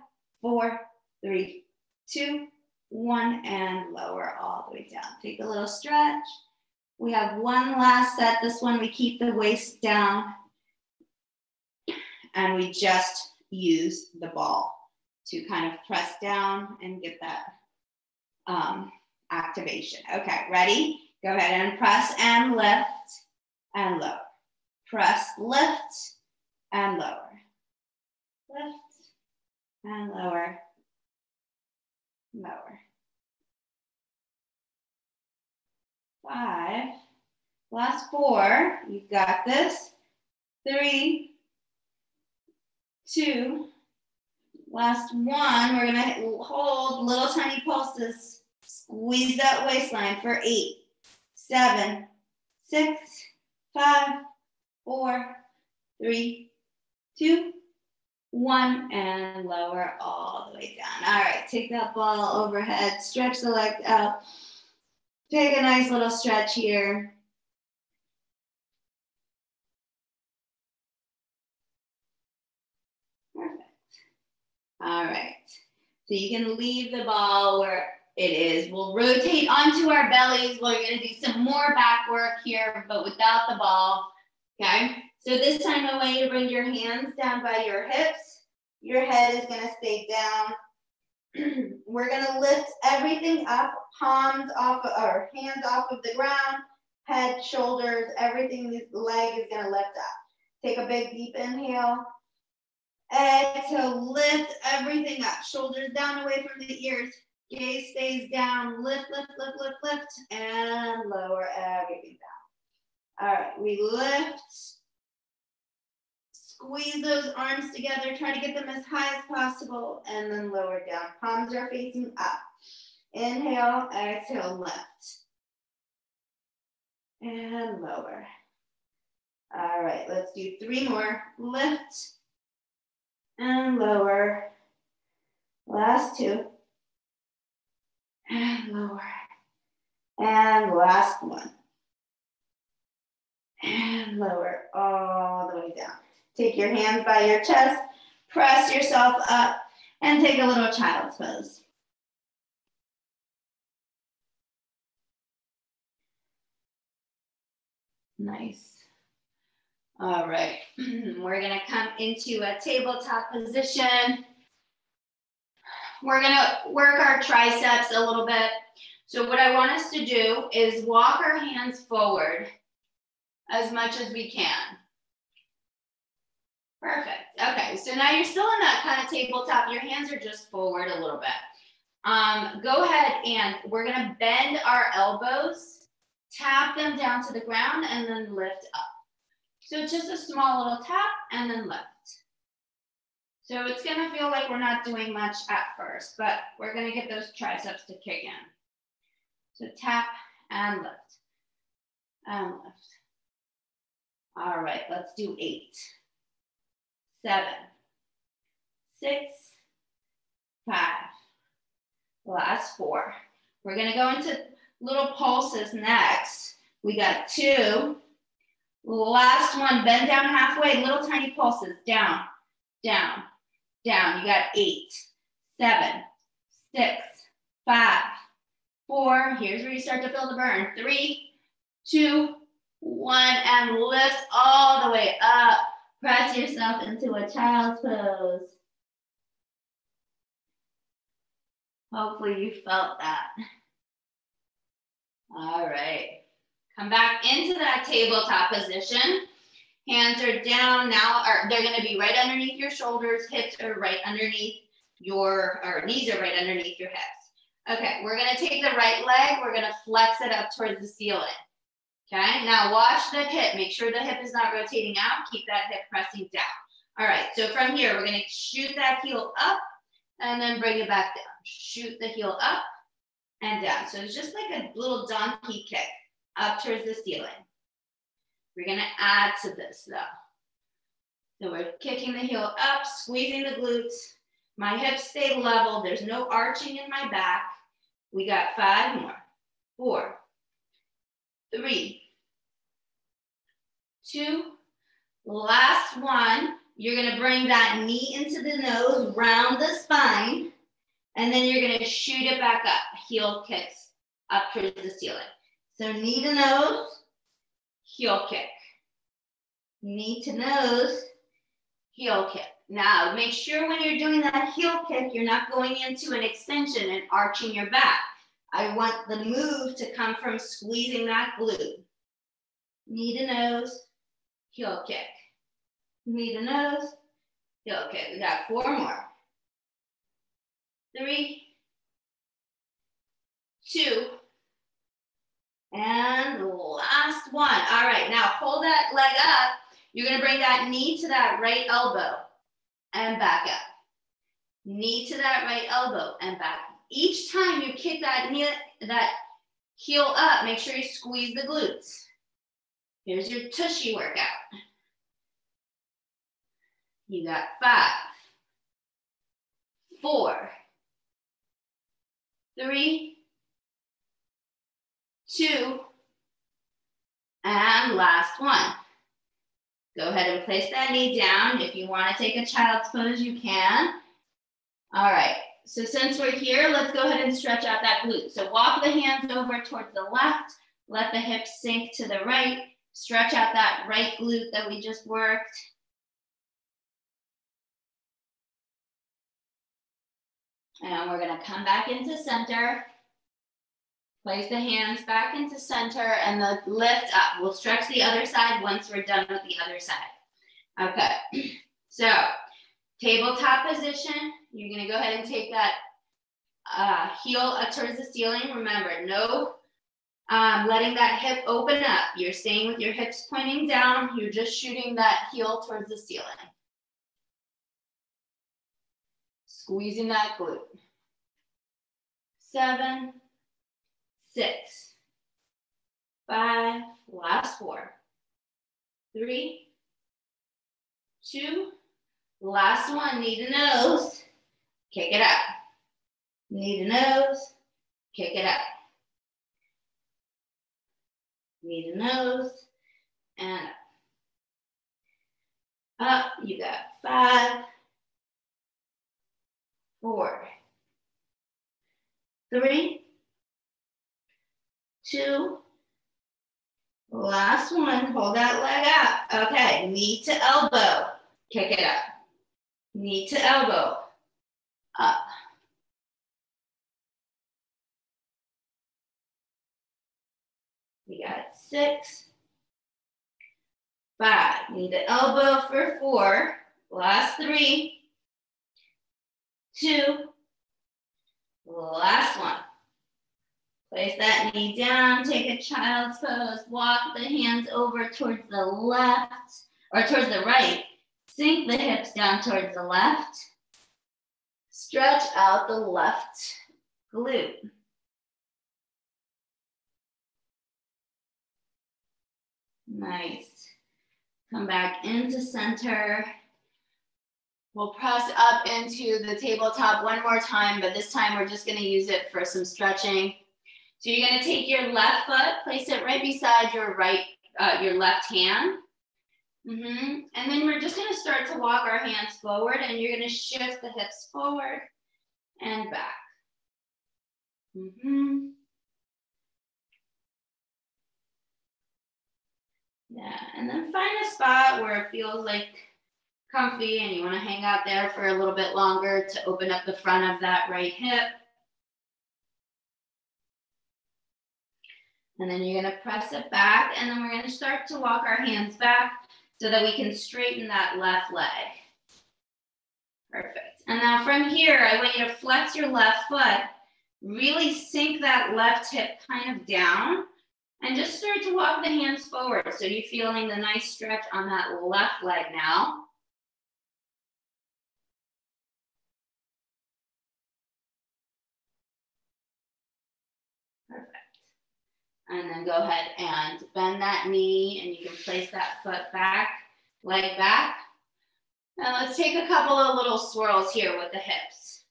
4, 3, 2, 1, and lower all the way down. Take a little stretch. We have one last set. This one, we keep the waist down and we just use the ball to kind of press down and get that activation. Okay, ready? Go ahead and press and lift and lower. Press, lift, and lower. Lift and lower. Lower. 5. Last 4. You've got this. 3, 2. Last 1. We're going to hold little tiny pulses. Squeeze that waistline for 8, 7, 6, 5, 4, 3, 2, 1, and lower all the way down. All right, take that ball overhead, stretch the legs out. Take a nice little stretch here. Perfect. All right, so you can leave the ball where it is. We'll rotate onto our bellies. We're gonna do some more back work here, but without the ball, okay? So this time I want you to bring your hands down by your hips. Your head is gonna stay down. We're gonna lift everything up, palms off of, or hands off of the ground, head, shoulders, everything, this leg is gonna lift up. Take a big deep inhale. Exhale, lift everything up, shoulders down away from the ears. Gaze stays down. Lift, lift, lift, lift, lift, and lower everything down. All right, we lift. Squeeze those arms together. Try to get them as high as possible, and then lower down. Palms are facing up. Inhale, exhale, lift. And lower. All right, let's do 3 more. Lift and lower. Last 2. And lower. And last 1. And lower all the way down. Take your hands by your chest, press yourself up, and take a little child's pose. Nice. All right, we're gonna come into a tabletop position. We're gonna work our triceps a little bit. So what I want us to do is walk our hands forward as much as we can. Perfect. Okay, so now you're still in that kind of tabletop. Your hands are just forward a little bit. Go ahead and we're gonna bend our elbows, tap them down to the ground, and then lift up. So it's just a small little tap and then lift. So it's gonna feel like we're not doing much at first, but we're gonna get those triceps to kick in. So tap and lift, and lift. All right, let's do 8, 7, 6, 5, last 4. We're gonna go into little pulses next. We got 2, last 1, bend down halfway, little tiny pulses, down, down, down. You got 8, 7, 6, 5, 4. Here's where you start to feel the burn. 3, 2, 1, and lift all the way up. Press yourself into a child's pose. Hopefully you felt that. All right. Come back into that tabletop position. Hands are down now, or they're gonna be right underneath your shoulders. Hips are right underneath your, or knees are right underneath your hips. Okay, we're gonna take the right leg, we're gonna flex it up towards the ceiling. Okay, now watch the hip. Make sure the hip is not rotating out. Keep that hip pressing down. All right, so from here, we're gonna shoot that heel up and then bring it back down. Shoot the heel up and down. So it's just like a little donkey kick up towards the ceiling. We're gonna add to this though. So we're kicking the heel up, squeezing the glutes. My hips stay level. There's no arching in my back. We got 5 more. 4, 3, 2, last 1. You're gonna bring that knee into the nose, round the spine, and then you're gonna shoot it back up. Heel kicks up towards the ceiling. So knee to nose, heel kick. Knee to nose, heel kick. Now, make sure when you're doing that heel kick, you're not going into an extension and arching your back. I want the move to come from squeezing that glute. Knee to nose, heel kick. Knee to nose, heel kick. We got 4 more. 3, 2, and the last 1. All right, now hold that leg up. You're gonna bring that knee to that right elbow and back up. Knee to that right elbow and back. Each time you kick that knee, that heel up, make sure you squeeze the glutes. Here's your tushy workout. You got 5, 4, 3, 2, and last 1. Go ahead and place that knee down. If you want to take a child's pose, you can. All right, so since we're here, let's go ahead and stretch out that glute. So walk the hands over towards the left, let the hips sink to the right, stretch out that right glute that we just worked. And we're gonna come back into center. Place the hands back into center and the lift up. We'll stretch the other side once we're done with the other side. Okay, so tabletop position. You're gonna go ahead and take that heel towards the ceiling. Remember, no letting that hip open up. You're staying with your hips pointing down. You're just shooting that heel towards the ceiling. Squeezing that glute. 7, 6, 5, last 4, 3, 2, last one, knee to nose, kick it up. Knee to nose, kick it up. Knee to nose, and up. Up, you got 5, 4, 3, 2, last one, hold that leg up. Okay, knee to elbow, kick it up. Knee to elbow, up. We got 6, 5, knee to elbow for 4, last 3, 2, last one. Place that knee down, take a child's pose, walk the hands over towards the left, or towards the right. Sink the hips down towards the left. Stretch out the left glute. Nice. Come back into center. We'll press up into the tabletop one more time, but this time we're just going to use it for some stretching. So you're going to take your left foot, place it right beside your left hand. And then we're just going to start to walk our hands forward, and you're going to shift the hips forward and back. Yeah, and then find a spot where it feels like comfy and you want to hang out there for a little bit longer to open up the front of that right hip. And then you're going to press it back, and then we're going to start to walk our hands back so that we can straighten that left leg. Perfect. And now from here, I want you to flex your left foot, really sink that left hip kind of down, and just start to walk the hands forward. So you're feeling the nice stretch on that left leg now. Perfect. And then go ahead and bend that knee, and you can place that foot back, leg back. Now let's take a couple of little swirls here with the hips.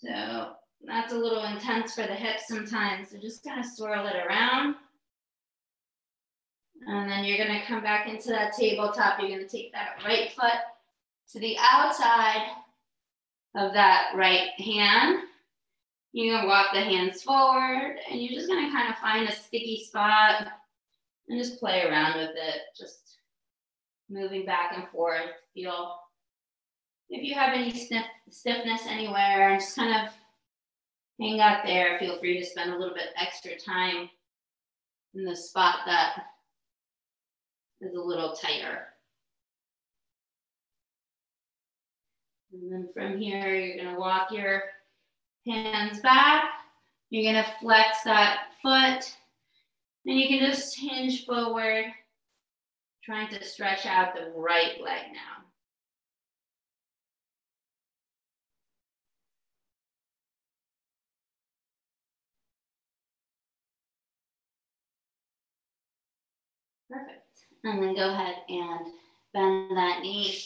So that's a little intense for the hips sometimes, so just kind of swirl it around. And then you're going to come back into that tabletop. You're going to take that right foot to the outside of that right hand. You're going to walk the hands forward, and you're just going to kind of find a sticky spot and just play around with it, just moving back and forth. Feel if you have any stiffness anywhere, just kind of hang out there. Feel free to spend a little bit extra time in the spot that is a little tighter. And then from here, you're going to walk your hands back. You're going to flex that foot, and you can just hinge forward, trying to stretch out the right leg now. Perfect. And then go ahead and bend that knee,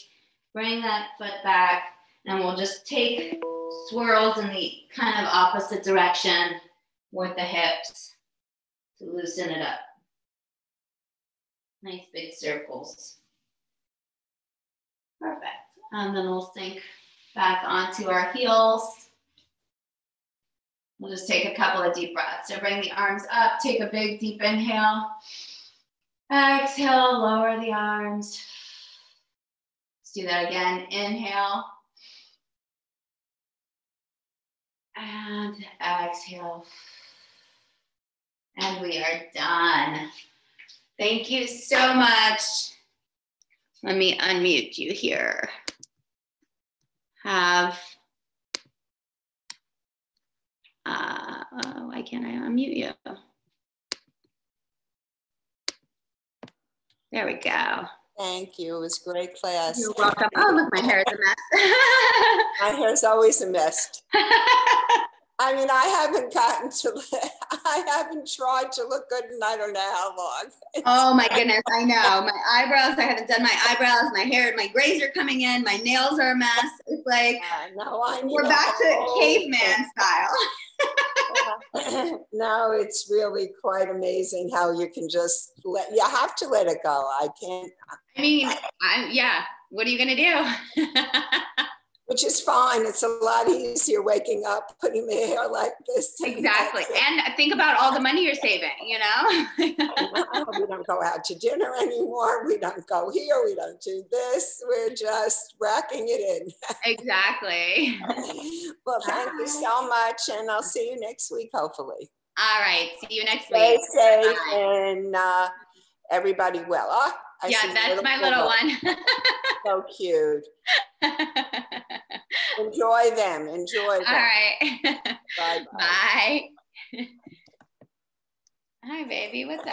bring that foot back, and we'll just take swirls in the kind of opposite direction with the hips to loosen it up. Nice big circles. Perfect. And then we'll sink back onto our heels. We'll just take a couple of deep breaths. So bring the arms up, take a big deep inhale. Exhale, lower the arms. Let's do that again. Inhale. And exhale. And we are done. Thank you so much. Let me unmute you here. Have Why can't I unmute you? There we go. Thank you. It was a great class. You're welcome. Oh, look, my hair is a mess. My hair's always a mess. I mean, I haven't tried to look good in I don't know how long. Oh my goodness, I know. My eyebrows, I haven't done my eyebrows, my hair, my grays are coming in, my nails are a mess. It's like, we're back to caveman style. No, it's really quite amazing how you can just you have to let it go. I can't. I mean, yeah, what are you going to do? Which is fine. It's a lot easier waking up, putting my hair like this. Exactly. And think about all the money you're saving, you know? We don't go out to dinner anymore. We don't go here. We don't do this. We're just racking it in. Exactly. Well, thank you so much. And I'll see you next week, hopefully. All right. See you next Stay week. safe and everybody well. Oh, yeah, that's my little one. So cute. Enjoy them. Enjoy them. All right. Bye-bye. Bye. Hi, baby. What's up?